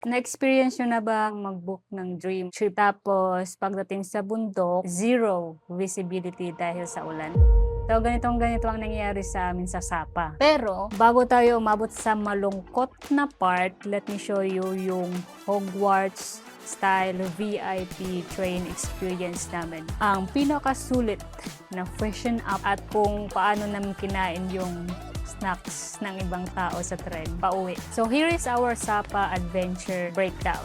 Na-experience nyo na bang mag-book ng dream trip tapos pagdating sa bundok, zero visibility dahil sa ulan? So, ganito ang nangyayari sa amin sa Sapa. Pero, bago tayo umabot sa malungkot na part, let me show you yung Hogwarts style VIP train experience namin. Ang pinakasulit na Freshen-Up at kung paano namin kinain yung snacks ng ibang tao sa tren pauwi. So here is our Sapa adventure breakdown.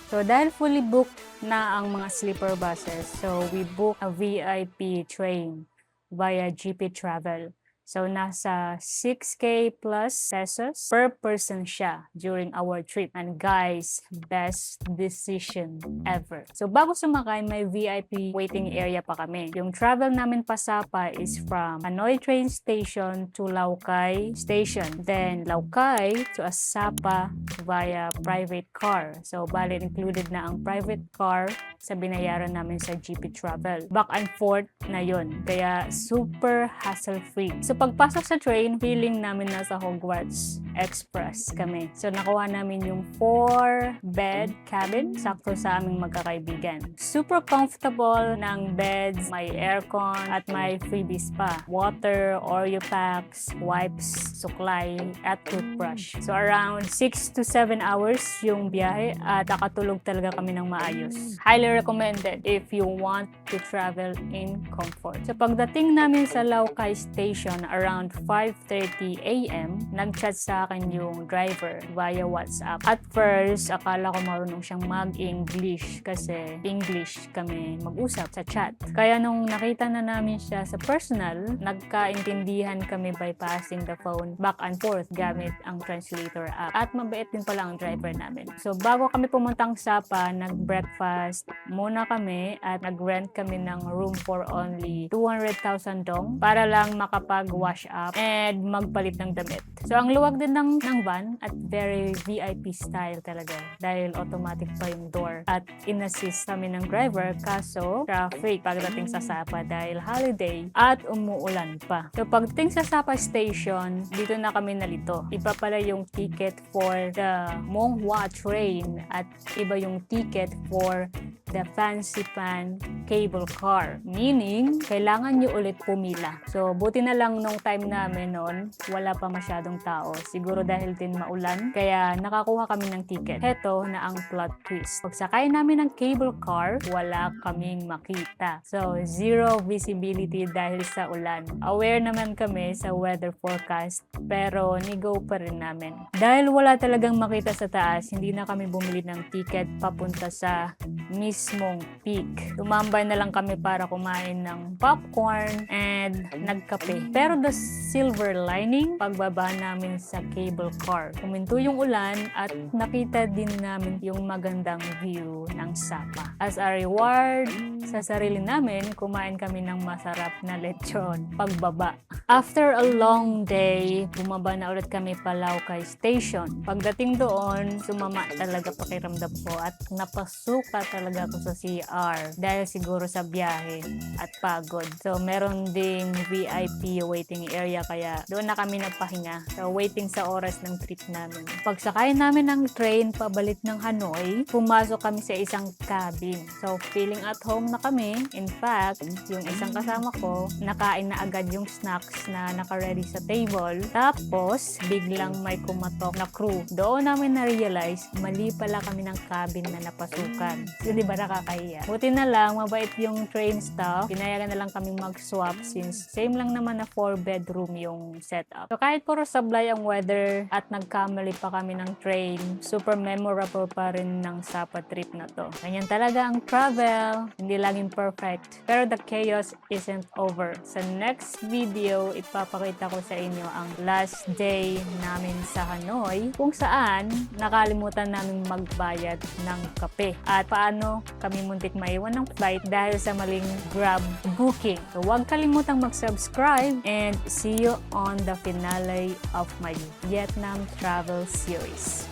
So dahil fully booked na ang mga sleeper buses, so we booked a VIP train via GP Travel. So nasa 6K plus pesos per person siya during our trip. And guys, best decision ever. So bago sumakay, may VIP waiting area pa kami. Yung travel namin pa Sapa is from Hanoi train station to Lao Cai station. Then Lao Cai to a Sapa via private car. So bali included na ang private car sa binayaran namin sa GP Travel. Back and forth na yun. Kaya super hassle-free. So pagpasok sa train, feeling namin nasa Hogwarts Express kami. So nakuha namin yung 4-bed cabin, sakto sa aming magkakaibigan. Super comfortable ng beds, may aircon at may freebies pa. Water, Oreo packs, wipes, suklay at toothbrush. So around 6 to 7 hours yung biyahe at nakatulog talaga kami ng maayos. Highly recommended if you want to travel in comfort. So pagdating namin sa Lao Cai station around 5:30 AM, nag-chat sa akin yung driver via WhatsApp. At first, akala ko marunong siyang mag-English kasi English kami mag-usap sa chat. Kaya nung nakita na namin siya sa personal, nagkaintindihan kami by passing the phone back and forth gamit ang translator app. At mabait din pala ang driver namin. So bago kami pumuntang Sapa, nag-breakfast muna kami at nag-rent kami ng room for only 200,000 dong para lang makapag-wash up and magpalit ng damit. So ang luwag din ng van at very VIP style talaga dahil automatic pa yung door at in-assist kami ng driver kaso traffic pagdating sa Sapa dahil holiday at umuulan pa. So pagdating sa Sapa station, dito na kami nalito. Iba pala yung ticket for the Monghua train at iba yung ticket for the Fansipan cable car. Meaning, kailangan nyo ulit pumila. So, buti na lang nung time namin noon, wala pa masyadong tao. Siguro dahil din maulan, kaya nakakuha kami ng ticket. Heto na ang plot twist. Pagsakay namin ng cable car, wala kaming makita. So, zero visibility dahil sa ulan. Aware naman kami sa weather forecast, pero nigo pa rin namin. Dahil wala talagang makita sa taas, hindi na kami bumili ng ticket papunta sa mismong peak. Tumambay na lang kami para kumain ng popcorn and nagkape. Pero the silver lining, pagbaba namin sa cable car, huminto yung ulan at nakita din namin yung magandang view ng Sapa. As a reward sa sarili namin, kumain kami ng masarap na lechon pagbaba. After a long day, bumaba na ulit kami pa Lao Cai station. Pagdating doon, sumama talaga pakiramdam ko at napasuka talaga ako sa CR dahil siguro sa biyahe at pagod. So meron ding VIP waiting area kaya doon na kami nagpahinga. So waiting sa oras ng trip namin. Pagsakay namin ng train pabalik ng Hanoi, pumasok kami sa isang cabin. So feeling at home na kami. In fact, yung isang kasama ko, nakain na agad yung snacks na naka-ready sa table. Tapos biglang may kumatok na crew. Doon namin na-realize mali pala kami ng cabin na napasukan. So di ba nakakahiya? Buti na lang, mabait yung train staff. Pinayagan na lang kami mag-swap since same lang naman na 4-bedroom yung setup. So kahit puro sablay ang weather at nagkamali pa kami ng train, super memorable pa rin ng Sapa trip na to. Ganyan talaga ang travel. Hindi laging perfect. Pero the chaos isn't over. Sa next video, ipapakita ko sa inyo ang last day namin sa Hanoi kung saan nakalimutan namin magbayad ng kape at paano kami muntik maiwan ng flight dahil sa maling Grab booking. So huwag kalimutang mag-subscribe and see you on the finale of my Vietnam travel series.